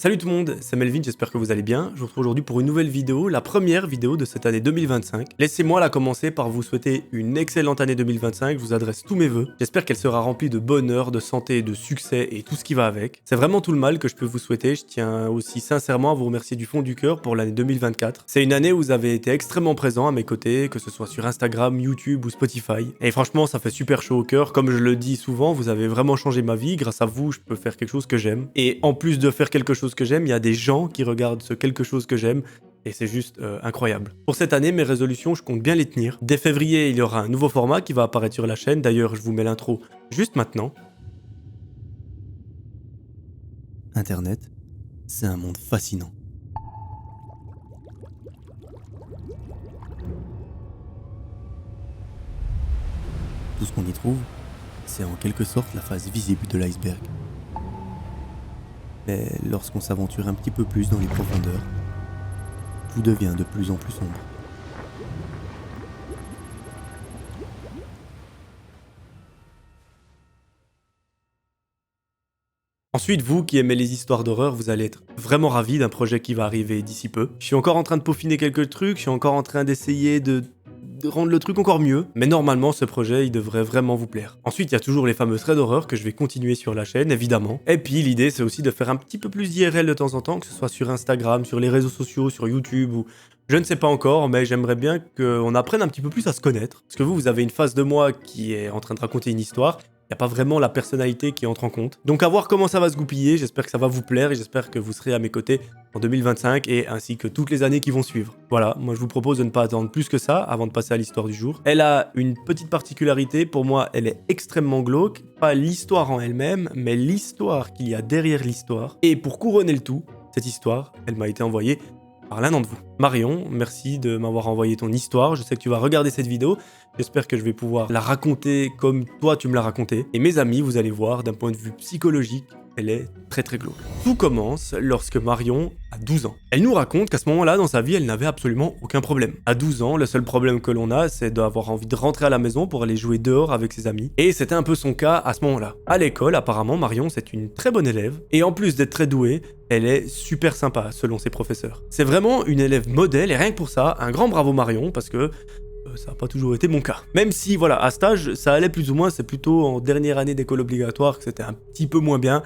Salut tout le monde, c'est Melvin, j'espère que vous allez bien. Je vous retrouve aujourd'hui pour une nouvelle vidéo, la première vidéo de cette année 2025. Laissez-moi la commencer par vous souhaiter une excellente année 2025, je vous adresse tous mes vœux. J'espère qu'elle sera remplie de bonheur, de santé, de succès et tout ce qui va avec. C'est vraiment tout le mal que je peux vous souhaiter, je tiens aussi sincèrement à vous remercier du fond du cœur pour l'année 2024. C'est une année où vous avez été extrêmement présent à mes côtés, que ce soit sur Instagram, YouTube ou Spotify. Et franchement, ça fait super chaud au cœur, comme je le dis souvent, vous avez vraiment changé ma vie, grâce à vous, je peux faire quelque chose que j'aime. Et en plus de faire quelque chose que j'aime, il y a des gens qui regardent ce quelque chose que j'aime et c'est juste incroyable. Pour cette année, mes résolutions, je compte bien les tenir. Dès février, il y aura un nouveau format qui va apparaître sur la chaîne. D'ailleurs, je vous mets l'intro juste maintenant. Internet, c'est un monde fascinant. Tout ce qu'on y trouve, c'est en quelque sorte la face visible de l'iceberg. Mais lorsqu'on s'aventure un petit peu plus dans les profondeurs, tout devient de plus en plus sombre. Ensuite, vous qui aimez les histoires d'horreur, vous allez être vraiment ravis d'un projet qui va arriver d'ici peu. Je suis encore en train de peaufiner quelques trucs, je suis encore en train d'essayer de rendre le truc encore mieux, mais normalement ce projet il devrait vraiment vous plaire. Ensuite il y a toujours les fameux threads d'horreur que je vais continuer sur la chaîne évidemment, et puis l'idée c'est aussi de faire un petit peu plus d'IRL de temps en temps, que ce soit sur Instagram, sur les réseaux sociaux, sur YouTube ou je ne sais pas encore, mais j'aimerais bien qu'on apprenne un petit peu plus à se connaître, parce que vous avez une face de moi qui est en train de raconter une histoire. Il n'y a pas vraiment la personnalité qui entre en compte. Donc à voir comment ça va se goupiller, j'espère que ça va vous plaire et j'espère que vous serez à mes côtés en 2025 et ainsi que toutes les années qui vont suivre. Voilà, moi je vous propose de ne pas attendre plus que ça avant de passer à l'histoire du jour. Elle a une petite particularité, pour moi elle est extrêmement glauque, pas l'histoire en elle-même, mais l'histoire qu'il y a derrière l'histoire. Et pour couronner le tout, cette histoire, elle m'a été envoyée par l'un d'entre vous. Marion, merci de m'avoir envoyé ton histoire, je sais que tu vas regarder cette vidéo, j'espère que je vais pouvoir la raconter comme toi tu me l'as racontée. Et mes amis, vous allez voir, d'un point de vue psychologique, elle est très glauque. Tout commence lorsque Marion a 12 ans. Elle nous raconte qu'à ce moment-là, dans sa vie, elle n'avait absolument aucun problème. À 12 ans, le seul problème que l'on a, c'est d'avoir envie de rentrer à la maison pour aller jouer dehors avec ses amis. Et c'était un peu son cas à ce moment-là. À l'école, apparemment, Marion, c'est une très bonne élève. Et en plus d'être très douée, elle est super sympa, selon ses professeurs. C'est vraiment une élève modèle, et rien que pour ça, un grand bravo Marion, parce que ça n'a pas toujours été mon cas. Même si, voilà, à cet âge, ça allait plus ou moins, c'est plutôt en dernière année d'école obligatoire que c'était un petit peu moins bien.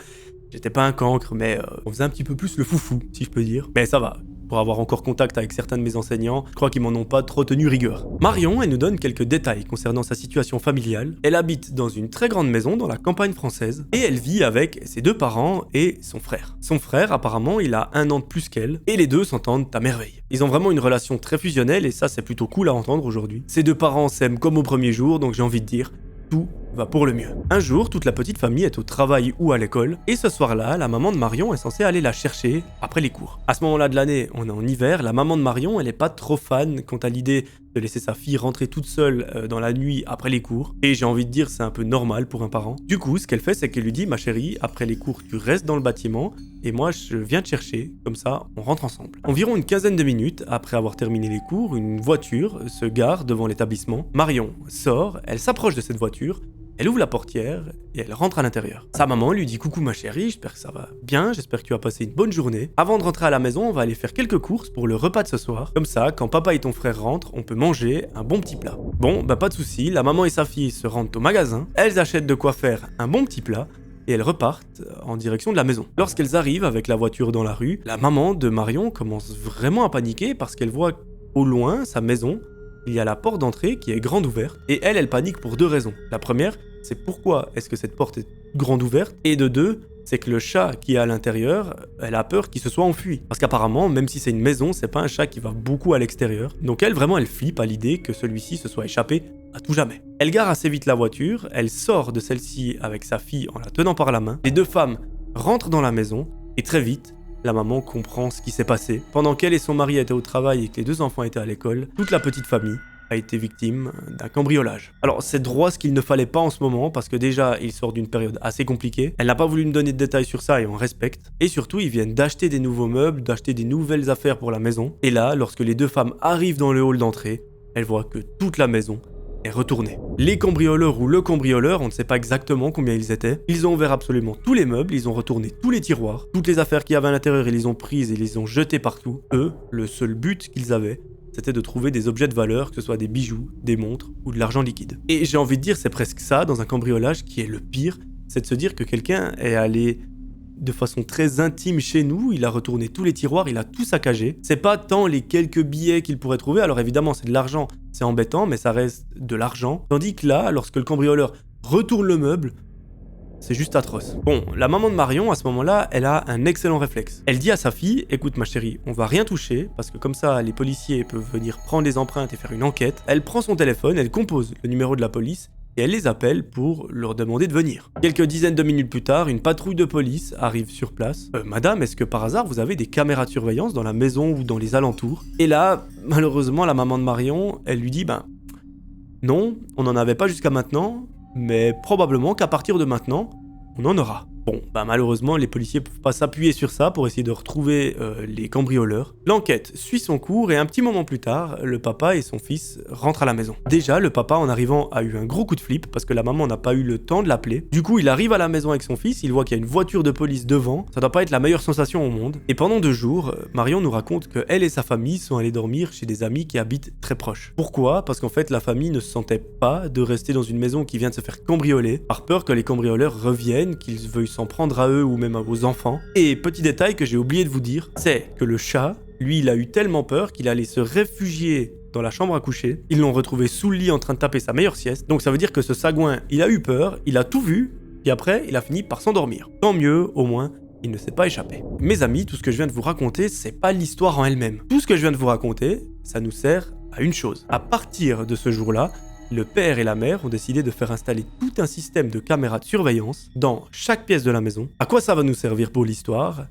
J'étais pas un cancre, mais on faisait un petit peu plus le foufou, si je peux dire. Mais ça va. Pour avoir encore contact avec certains de mes enseignants, je crois qu'ils m'en ont pas trop tenu rigueur. Marion, elle nous donne quelques détails concernant sa situation familiale. Elle habite dans une très grande maison dans la campagne française et elle vit avec ses deux parents et son frère. Son frère, apparemment, il a 1 an de plus qu'elle et les deux s'entendent à merveille. Ils ont vraiment une relation très fusionnelle et ça, c'est plutôt cool à entendre aujourd'hui. Ses deux parents s'aiment comme au premier jour, donc j'ai envie de dire, tout va pour le mieux. Un jour, toute la petite famille est au travail ou à l'école, et ce soir-là, la maman de Marion est censée aller la chercher après les cours. À ce moment-là de l'année, on est en hiver, la maman de Marion, elle est pas trop fan quant à l'idée de laisser sa fille rentrer toute seule dans la nuit après les cours, et j'ai envie de dire c'est un peu normal pour un parent. Du coup, ce qu'elle fait, c'est qu'elle lui dit, ma chérie, après les cours, tu restes dans le bâtiment, et moi je viens te chercher, comme ça on rentre ensemble. Environ une quinzaine de minutes après avoir terminé les cours, une voiture se gare devant l'établissement. Marion sort, elle s'approche de cette voiture, elle ouvre la portière et elle rentre à l'intérieur. Sa maman lui dit coucou ma chérie, j'espère que ça va bien, j'espère que tu as passé une bonne journée. Avant de rentrer à la maison, on va aller faire quelques courses pour le repas de ce soir. Comme ça, quand papa et ton frère rentrent, on peut manger un bon petit plat. Bon, bah pas de souci, la maman et sa fille se rendent au magasin, elles achètent de quoi faire un bon petit plat et elles repartent en direction de la maison. Lorsqu'elles arrivent avec la voiture dans la rue, la maman de Marion commence vraiment à paniquer parce qu'elle voit au loin sa maison. Il y a la porte d'entrée qui est grande ouverte et elle panique pour 2 raisons. La première, c'est pourquoi est-ce que cette porte est grande ouverte, et de 2, c'est que le chat qui est à l'intérieur, elle a peur qu'il se soit enfui. Parce qu'apparemment, même si c'est une maison, c'est pas un chat qui va beaucoup à l'extérieur. Donc elle flippe à l'idée que celui-ci se soit échappé à tout jamais. Elle gare assez vite la voiture, elle sort de celle-ci avec sa fille en la tenant par la main. Les 2 femmes rentrent dans la maison et très vite, la maman comprend ce qui s'est passé. Pendant qu'elle et son mari étaient au travail et que les 2 enfants étaient à l'école, toute la petite famille a été victime d'un cambriolage. Alors c'est droit ce qu'il ne fallait pas en ce moment parce que déjà il sort d'une période assez compliquée. Elle n'a pas voulu me donner de détails sur ça et on respecte. Et surtout ils viennent d'acheter des nouveaux meubles, d'acheter des nouvelles affaires pour la maison. Et là, lorsque les 2 femmes arrivent dans le hall d'entrée, elles voient que toute la maison est retourné. Les cambrioleurs ou le cambrioleur, on ne sait pas exactement combien ils étaient, ils ont ouvert absolument tous les meubles, ils ont retourné tous les tiroirs, toutes les affaires qu'il y avait à l'intérieur, ils les ont prises et ils les ont jetées partout. Eux, le seul but qu'ils avaient, c'était de trouver des objets de valeur, que ce soit des bijoux, des montres ou de l'argent liquide. Et j'ai envie de dire, c'est presque ça, dans un cambriolage, qui est le pire, c'est de se dire que quelqu'un est allé de façon très intime chez nous, il a retourné tous les tiroirs, il a tout saccagé. C'est pas tant les quelques billets qu'il pourrait trouver, alors évidemment c'est de l'argent, c'est embêtant, mais ça reste de l'argent. Tandis que là, lorsque le cambrioleur retourne le meuble, c'est juste atroce. Bon, la maman de Marion, à ce moment-là, elle a un excellent réflexe. Elle dit à sa fille, écoute ma chérie, on va rien toucher, parce que comme ça, les policiers peuvent venir prendre les empreintes et faire une enquête. Elle prend son téléphone, elle compose le numéro de la police, et elle les appelle pour leur demander de venir. Quelques dizaines de minutes plus tard, une patrouille de police arrive sur place. Madame, est-ce que par hasard vous avez des caméras de surveillance dans la maison ou dans les alentours? Et là, malheureusement, la maman de Marion, elle lui dit, non, on n'en avait pas jusqu'à maintenant, mais probablement qu'à partir de maintenant, on en aura. Bon, malheureusement, les policiers peuvent pas s'appuyer sur ça pour essayer de retrouver les cambrioleurs. L'enquête suit son cours et un petit moment plus tard, le papa et son fils rentrent à la maison. Déjà, le papa, en arrivant, a eu un gros coup de flip parce que la maman n'a pas eu le temps de l'appeler. Du coup, il arrive à la maison avec son fils, il voit qu'il y a une voiture de police devant. Ça doit pas être la meilleure sensation au monde. Et pendant 2 jours, Marion nous raconte que elle et sa famille sont allés dormir chez des amis qui habitent très proches. Pourquoi? Parce qu'en fait, la famille ne se sentait pas de rester dans une maison qui vient de se faire cambrioler, par peur que les cambrioleurs reviennent, qu'ils veuillent s'en prendre à eux ou même aux enfants. Et petit détail que j'ai oublié de vous dire, c'est que le chat, lui, il a eu tellement peur qu'il allait se réfugier dans la chambre à coucher. Ils l'ont retrouvé sous le lit en train de taper sa meilleure sieste. Donc ça veut dire que ce sagouin, il a eu peur, il a tout vu, et après, il a fini par s'endormir. Tant mieux, au moins, il ne s'est pas échappé. Mes amis, tout ce que je viens de vous raconter, c'est pas l'histoire en elle-même. Tout ce que je viens de vous raconter, ça nous sert à une chose. À partir de ce jour-là, le père et la mère ont décidé de faire installer tout un système de caméras de surveillance dans chaque pièce de la maison. À quoi ça va nous servir pour l'histoire?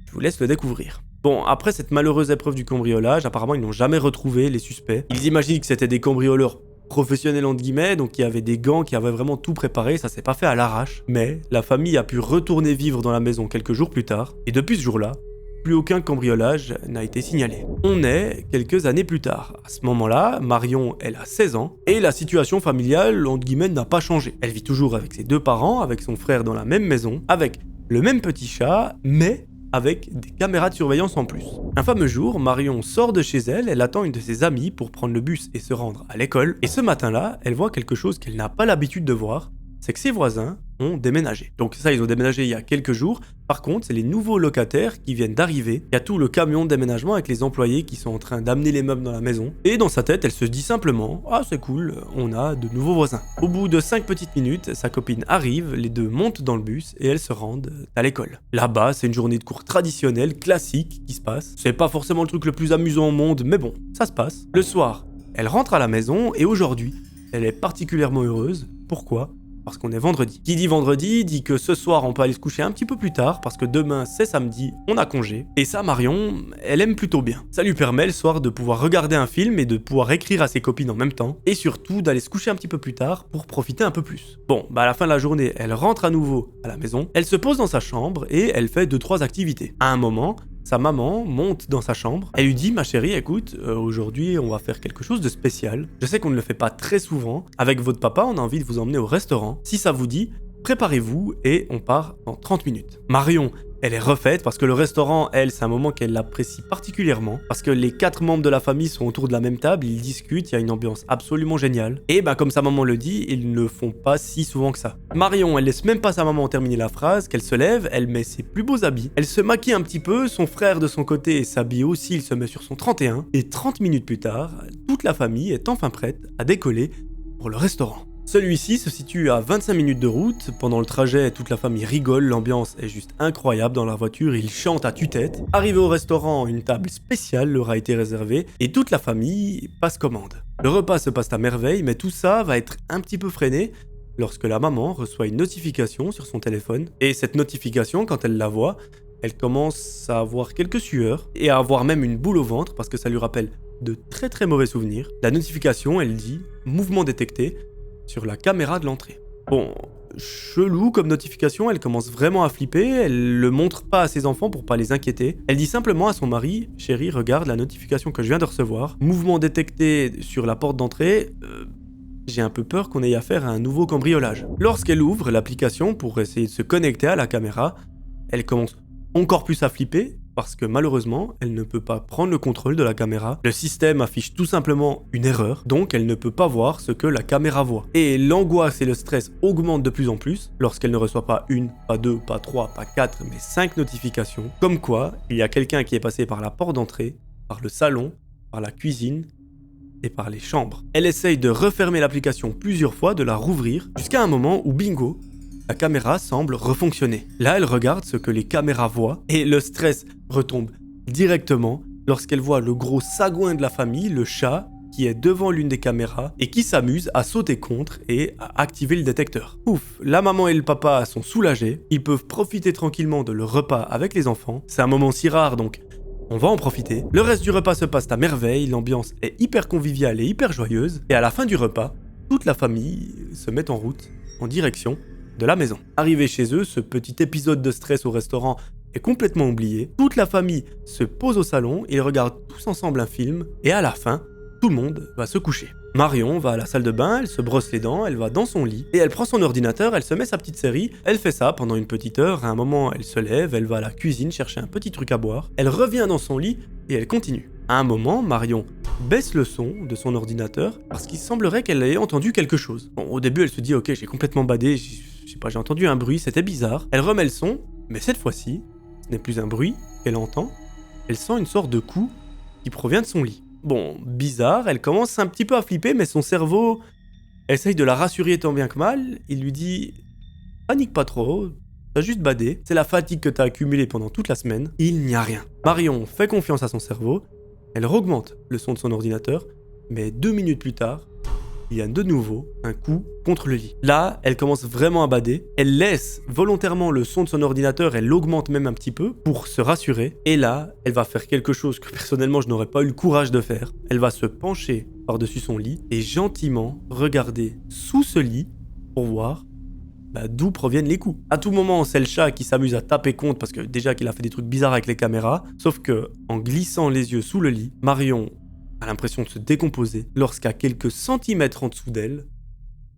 Je vous laisse le découvrir. Bon, après cette malheureuse épreuve du cambriolage, apparemment ils n'ont jamais retrouvé les suspects. Ils imaginent que c'était des cambrioleurs professionnels entre guillemets, donc il y avait des gants qui avaient vraiment tout préparé, ça s'est pas fait à l'arrache. Mais la famille a pu retourner vivre dans la maison quelques jours plus tard, et depuis ce jour-là, plus aucun cambriolage n'a été signalé. On est quelques années plus tard. À ce moment-là, Marion, elle a 16 ans, et la situation familiale, entre guillemets, n'a pas changé. Elle vit toujours avec ses 2 parents, avec son frère dans la même maison, avec le même petit chat, mais avec des caméras de surveillance en plus. Un fameux jour, Marion sort de chez elle, elle attend une de ses amies pour prendre le bus et se rendre à l'école, et ce matin-là, elle voit quelque chose qu'elle n'a pas l'habitude de voir, c'est que ses voisins ont déménagé. Donc ça, ils ont déménagé il y a quelques jours. Par contre, c'est les nouveaux locataires qui viennent d'arriver. Il y a tout le camion de déménagement avec les employés qui sont en train d'amener les meubles dans la maison. Et dans sa tête, elle se dit simplement « Ah, c'est cool, on a de nouveaux voisins ». Au bout de 5 petites minutes, sa copine arrive, les deux montent dans le bus et elles se rendent à l'école. Là-bas, c'est une journée de cours traditionnelle, classique, qui se passe. C'est pas forcément le truc le plus amusant au monde, mais bon, ça se passe. Le soir, elle rentre à la maison et aujourd'hui, elle est particulièrement heureuse. Pourquoi ? Parce qu'on est vendredi. Qui dit vendredi dit que ce soir on peut aller se coucher un petit peu plus tard parce que demain c'est samedi, on a congé. Et ça, Marion, elle aime plutôt bien. Ça lui permet le soir de pouvoir regarder un film et de pouvoir écrire à ses copines en même temps. Et surtout d'aller se coucher un petit peu plus tard pour profiter un peu plus. Bon, à la fin de la journée, elle rentre à nouveau à la maison. Elle se pose dans sa chambre et elle fait 2-3 activités. À un moment, sa maman monte dans sa chambre. Elle lui dit « Ma chérie, écoute, aujourd'hui on va faire quelque chose de spécial. Je sais qu'on ne le fait pas très souvent. Avec votre papa, on a envie de vous emmener au restaurant. Si ça vous dit, préparez-vous et on part dans 30 minutes. » Marion, elle est refaite parce que le restaurant, elle, c'est un moment qu'elle apprécie particulièrement. Parce que les 4 membres de la famille sont autour de la même table, ils discutent, il y a une ambiance absolument géniale. Et comme sa maman le dit, ils ne le font pas si souvent que ça. Marion, elle laisse même pas sa maman terminer la phrase, qu'elle se lève, elle met ses plus beaux habits. Elle se maquille un petit peu, son frère de son côté s'habille aussi, il se met sur son 31. Et 30 minutes plus tard, toute la famille est enfin prête à décoller pour le restaurant. Celui-ci se situe à 25 minutes de route. Pendant le trajet, toute la famille rigole, l'ambiance est juste incroyable dans la voiture, ils chantent à tue-tête. Arrivé au restaurant, une table spéciale leur a été réservée et toute la famille passe commande. Le repas se passe à merveille, mais tout ça va être un petit peu freiné lorsque la maman reçoit une notification sur son téléphone. Et cette notification, quand elle la voit, elle commence à avoir quelques sueurs et à avoir même une boule au ventre parce que ça lui rappelle de très très mauvais souvenirs. La notification, elle dit « Mouvement détecté » sur la caméra de l'entrée. Bon, chelou comme notification, elle commence vraiment à flipper, elle le montre pas à ses enfants pour pas les inquiéter. Elle dit simplement à son mari « Chérie, regarde la notification que je viens de recevoir. Mouvement détecté sur la porte d'entrée. j'ai un peu peur qu'on ait affaire à un nouveau cambriolage. Lorsqu'elle ouvre l'application pour essayer de se connecter à la caméra, elle commence encore plus à flipper parce que malheureusement, elle ne peut pas prendre le contrôle de la caméra. Le système affiche tout simplement une erreur, donc elle ne peut pas voir ce que la caméra voit. Et l'angoisse et le stress augmentent de plus en plus lorsqu'elle ne reçoit pas une, pas deux, pas trois, pas quatre, mais 5 notifications, comme quoi il y a quelqu'un qui est passé par la porte d'entrée, par le salon, par la cuisine et par les chambres. Elle essaye de refermer l'application plusieurs fois, de la rouvrir, jusqu'à un moment où bingo, la caméra semble refonctionner. Là, elle regarde ce que les caméras voient et le stress retombe directement lorsqu'elle voit le gros sagouin de la famille, le chat, qui est devant l'une des caméras et qui s'amuse à sauter contre et à activer le détecteur. Ouf, la maman et le papa sont soulagés, ils peuvent profiter tranquillement de leur repas avec les enfants. C'est un moment si rare donc on va en profiter. Le reste du repas se passe à merveille, l'ambiance est hyper conviviale et hyper joyeuse et à la fin du repas, toute la famille se met en route en direction de la maison. Arrivé chez eux, ce petit épisode de stress au restaurant est complètement oublié. Toute la famille se pose au salon, ils regardent tous ensemble un film, et à la fin, tout le monde va se coucher. Marion va à la salle de bain, elle se brosse les dents, elle va dans son lit, et elle prend son ordinateur, elle se met sa petite série, elle fait ça pendant une petite heure, à un moment elle se lève, elle va à la cuisine chercher un petit truc à boire, elle revient dans son lit, et elle continue. À un moment, Marion baisse le son de son ordinateur, parce qu'il semblerait qu'elle ait entendu quelque chose. Bon, au début elle se dit, ok, j'ai complètement badé, j'ai entendu un bruit, c'était bizarre. Elle remet le son, mais cette fois-ci, ce n'est plus un bruit qu'elle entend, elle sent une sorte de coup qui provient de son lit. Bon, bizarre, elle commence un petit peu à flipper, mais son cerveau essaye de la rassurer tant bien que mal. Il lui dit « Panique pas trop, t'as juste badé, c'est la fatigue que t'as accumulée pendant toute la semaine, il n'y a rien. » Marion fait confiance à son cerveau, elle augmente le son de son ordinateur, mais 2 minutes plus tard, il y a de nouveau un coup contre le lit. Là, elle commence vraiment à bader. Elle laisse volontairement le son de son ordinateur, elle l'augmente même un petit peu pour se rassurer. Et là, elle va faire quelque chose que personnellement je n'aurais pas eu le courage de faire. Elle va se pencher par-dessus son lit et gentiment regarder sous ce lit pour voir d'où proviennent les coups. À tout moment, c'est le chat qui s'amuse à taper contre parce que déjà qu'il a fait des trucs bizarres avec les caméras. Sauf que en glissant les yeux sous le lit, Marion a l'impression de se décomposer lorsqu'à quelques centimètres en dessous d'elle,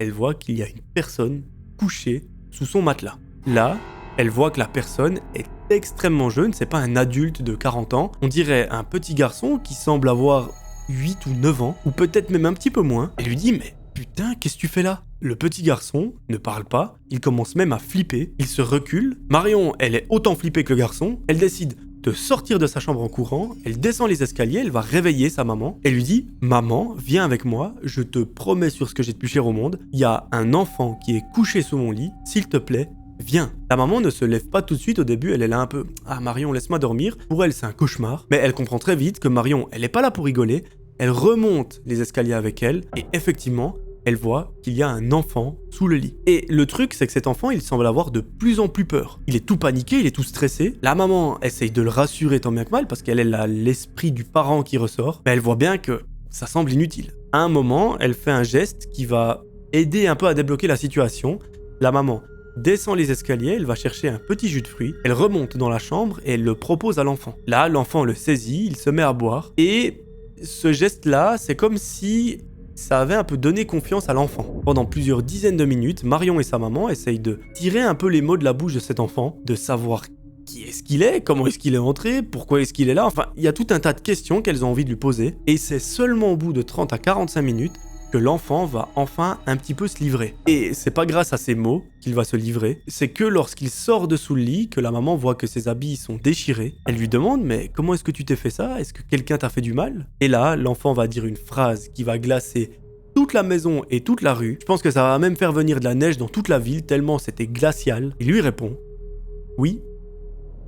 elle voit qu'il y a une personne couchée sous son matelas. Là, elle voit que la personne est extrêmement jeune, c'est pas un adulte de 40 ans, on dirait un petit garçon qui semble avoir 8 ou 9 ans, ou peut-être même un petit peu moins. Elle lui dit « Mais putain, qu'est-ce que tu fais là ?» Le petit garçon ne parle pas, il commence même à flipper, il se recule. Marion, elle est autant flippée que le garçon, elle décide de sortir de sa chambre en courant, elle descend les escaliers, elle va réveiller sa maman, elle lui dit « Maman, viens avec moi, je te promets sur ce que j'ai de plus cher au monde, il y a un enfant qui est couché sous mon lit, s'il te plaît, viens !» La maman ne se lève pas tout de suite au début, elle est là un peu « Ah Marion, laisse-moi dormir », pour elle c'est un cauchemar, mais elle comprend très vite que Marion, elle est pas là pour rigoler, elle remonte les escaliers avec elle, et effectivement, elle voit qu'il y a un enfant sous le lit. Et le truc, c'est que cet enfant, il semble avoir de plus en plus peur. Il est tout paniqué, il est tout stressé. La maman essaye de le rassurer tant bien que mal, parce qu'elle a l'esprit du parent qui ressort. Mais elle voit bien que ça semble inutile. À un moment, elle fait un geste qui va aider un peu à débloquer la situation. La maman descend les escaliers, elle va chercher un petit jus de fruits. Elle remonte dans la chambre et elle le propose à l'enfant. Là, l'enfant le saisit, il se met à boire. Et ce geste-là, c'est comme si ça avait un peu donné confiance à l'enfant. Pendant plusieurs dizaines de minutes, Marion et sa maman essayent de tirer un peu les mots de la bouche de cet enfant, de savoir qui est-ce qu'il est, comment est-ce qu'il est entré, pourquoi est-ce qu'il est là, enfin, il y a tout un tas de questions qu'elles ont envie de lui poser, et c'est seulement au bout de 30 à 45 minutes que l'enfant va enfin un petit peu se livrer. Et c'est pas grâce à ces mots qu'il va se livrer, c'est que lorsqu'il sort de sous le lit, que la maman voit que ses habits sont déchirés, elle lui demande « Mais comment est-ce que tu t'es fait ça? Est-ce que quelqu'un t'a fait du mal ?» Et là, l'enfant va dire une phrase qui va glacer toute la maison et toute la rue. Je pense que ça va même faire venir de la neige dans toute la ville, tellement c'était glacial. Il lui répond « Oui,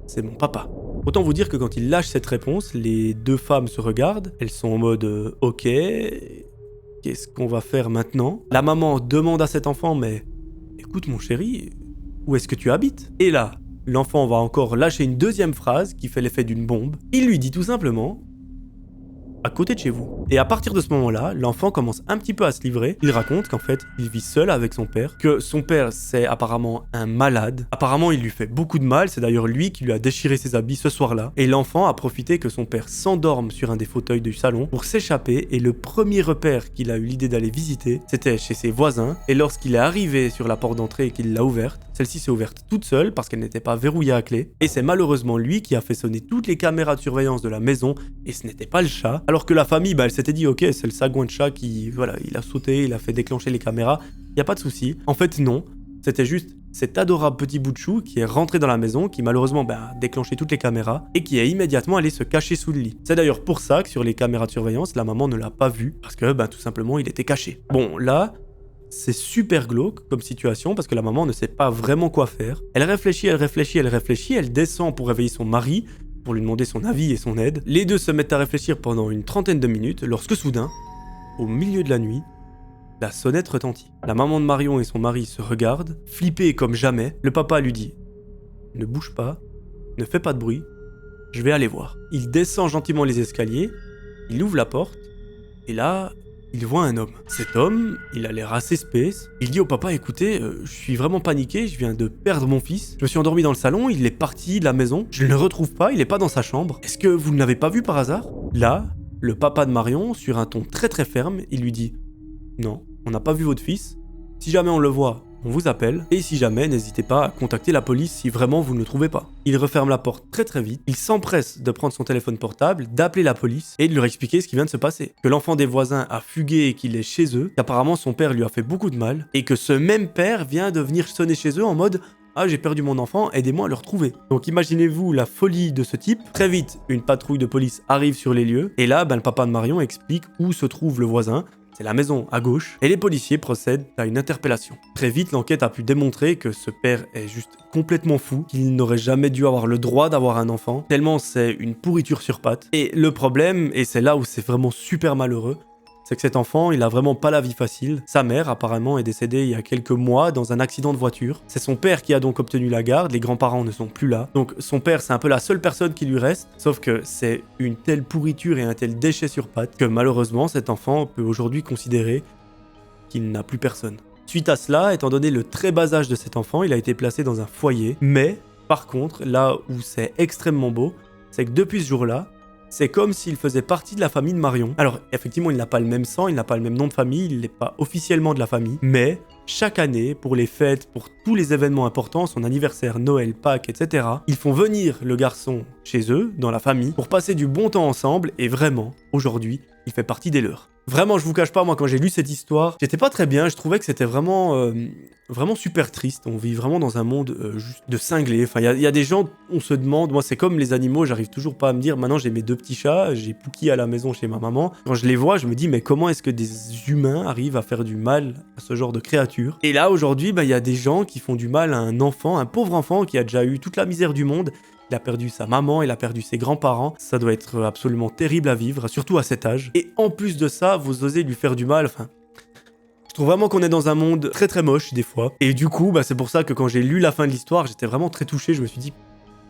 c'est mon papa. » Autant vous dire que quand il lâche cette réponse, les deux femmes se regardent, elles sont en mode « Ok, qu'est-ce qu'on va faire maintenant ?» La maman demande à cet enfant « Mais écoute mon chéri, où est-ce que tu habites ?» Et là, l'enfant va encore lâcher une deuxième phrase qui fait l'effet d'une bombe. Il lui dit tout simplement à côté de chez vous. Et à partir de ce moment-là, l'enfant commence un petit peu à se livrer. Il raconte qu'en fait, il vit seul avec son père, que son père, c'est apparemment un malade. Apparemment, il lui fait beaucoup de mal, c'est d'ailleurs lui qui lui a déchiré ses habits ce soir-là. Et l'enfant a profité que son père s'endorme sur un des fauteuils du salon pour s'échapper, et le premier repère qu'il a eu l'idée d'aller visiter, c'était chez ses voisins. Et lorsqu'il est arrivé sur la porte d'entrée et qu'il l'a ouverte, celle-ci s'est ouverte toute seule parce qu'elle n'était pas verrouillée à clé. Et c'est malheureusement lui qui a fait sonner toutes les caméras de surveillance de la maison, et ce n'était pas le chat. Alors que la famille, elle s'était dit ok, c'est le sagouin de chat qui, voilà, il a sauté, il a fait déclencher les caméras, y a pas de souci. En fait non, c'était juste cet adorable petit bout de chou qui est rentré dans la maison, qui malheureusement a déclenché toutes les caméras et qui est immédiatement allé se cacher sous le lit. C'est d'ailleurs pour ça que sur les caméras de surveillance, la maman ne l'a pas vu, parce que tout simplement il était caché. Bon là, c'est super glauque comme situation parce que la maman ne sait pas vraiment quoi faire. Elle réfléchit, elle descend pour réveiller son mari, pour lui demander son avis et son aide. Les deux se mettent à réfléchir pendant une trentaine de minutes lorsque soudain, au milieu de la nuit, la sonnette retentit. La maman de Marion et son mari se regardent, flippés comme jamais. Le papa lui dit « Ne bouge pas, ne fais pas de bruit, je vais aller voir. » Il descend gentiment les escaliers, il ouvre la porte, et là, il voit un homme. Cet homme, il a l'air assez space. Il dit au papa, écoutez, je suis vraiment paniqué, je viens de perdre mon fils. Je me suis endormi dans le salon, il est parti de la maison. Je ne le retrouve pas, il est pas dans sa chambre. Est-ce que vous ne l'avez pas vu par hasard? Là, le papa de Marion, sur un ton très très ferme, il lui dit, non, on n'a pas vu votre fils. Si jamais on le voit, on vous appelle, et si jamais, n'hésitez pas à contacter la police si vraiment vous ne le trouvez pas. Il referme la porte très très vite, il s'empresse de prendre son téléphone portable, d'appeler la police, et de leur expliquer ce qui vient de se passer. Que l'enfant des voisins a fugué et qu'il est chez eux, qu'apparemment son père lui a fait beaucoup de mal, et que ce même père vient de venir sonner chez eux en mode « Ah, j'ai perdu mon enfant, aidez-moi à le retrouver. » Donc imaginez-vous la folie de ce type. Très vite, une patrouille de police arrive sur les lieux, et là, le papa de Marion explique où se trouve le voisin. C'est la maison à gauche, et les policiers procèdent à une interpellation. Très vite, l'enquête a pu démontrer que ce père est juste complètement fou, qu'il n'aurait jamais dû avoir le droit d'avoir un enfant, tellement c'est une pourriture sur pattes. Et le problème, et c'est là où c'est vraiment super malheureux, c'est que cet enfant, il a vraiment pas la vie facile. Sa mère, apparemment, est décédée il y a quelques mois dans un accident de voiture. C'est son père qui a donc obtenu la garde, les grands-parents ne sont plus là. Donc son père, c'est un peu la seule personne qui lui reste, sauf que c'est une telle pourriture et un tel déchet sur pattes que malheureusement, cet enfant peut aujourd'hui considérer qu'il n'a plus personne. Suite à cela, étant donné le très bas âge de cet enfant, il a été placé dans un foyer. Mais, par contre, là où c'est extrêmement beau, c'est que depuis ce jour-là, c'est comme s'il faisait partie de la famille de Marion. Alors, effectivement, il n'a pas le même sang, il n'a pas le même nom de famille, il n'est pas officiellement de la famille, mais chaque année, pour les fêtes, pour tous les événements importants, son anniversaire, Noël, Pâques, etc., ils font venir le garçon chez eux, dans la famille, pour passer du bon temps ensemble, et vraiment, aujourd'hui, il fait partie des leurs. Vraiment, je vous cache pas, moi, quand j'ai lu cette histoire, j'étais pas très bien, je trouvais que c'était vraiment, vraiment super triste. On vit vraiment dans un monde juste de cinglés. Enfin, il y a des gens, on se demande, moi, c'est comme les animaux, j'arrive toujours pas à me dire, maintenant j'ai mes 2 petits chats, j'ai Pookie à la maison chez ma maman. Quand je les vois, je me dis, mais comment est-ce que des humains arrivent à faire du mal à ce genre de créatures? Et là, aujourd'hui, il y a des gens qui font du mal à un enfant, un pauvre enfant qui a déjà eu toute la misère du monde. Il a perdu sa maman, il a perdu ses grands-parents. Ça doit être absolument terrible à vivre, surtout à cet âge. Et en plus de ça, vous osez lui faire du mal, enfin... Je trouve vraiment qu'on est dans un monde très très moche des fois. Et du coup, c'est pour ça que quand j'ai lu la fin de l'histoire, j'étais vraiment très touché. Je me suis dit,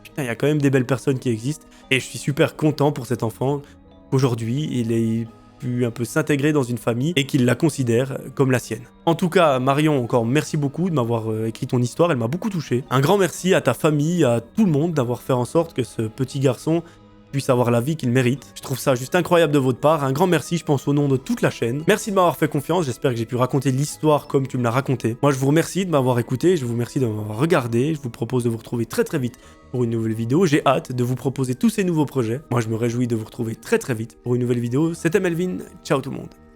putain, il y a quand même des belles personnes qui existent. Et je suis super content pour cet enfant qu'aujourd'hui, il ait pu un peu s'intégrer dans une famille et qu'il la considère comme la sienne. En tout cas, Marion, encore merci beaucoup de m'avoir écrit ton histoire, elle m'a beaucoup touché. Un grand merci à ta famille, à tout le monde d'avoir fait en sorte que ce petit garçon puisse avoir la vie qu'il mérite. Je trouve ça juste incroyable de votre part. Un grand merci, je pense, au nom de toute la chaîne. Merci de m'avoir fait confiance, j'espère que j'ai pu raconter l'histoire comme tu me l'as raconté. Moi, je vous remercie de m'avoir écouté, je vous remercie de m'avoir regardé. Je vous propose de vous retrouver très très vite pour une nouvelle vidéo. J'ai hâte de vous proposer tous ces nouveaux projets. Moi, je me réjouis de vous retrouver très très vite pour une nouvelle vidéo. C'était Melvin, ciao tout le monde.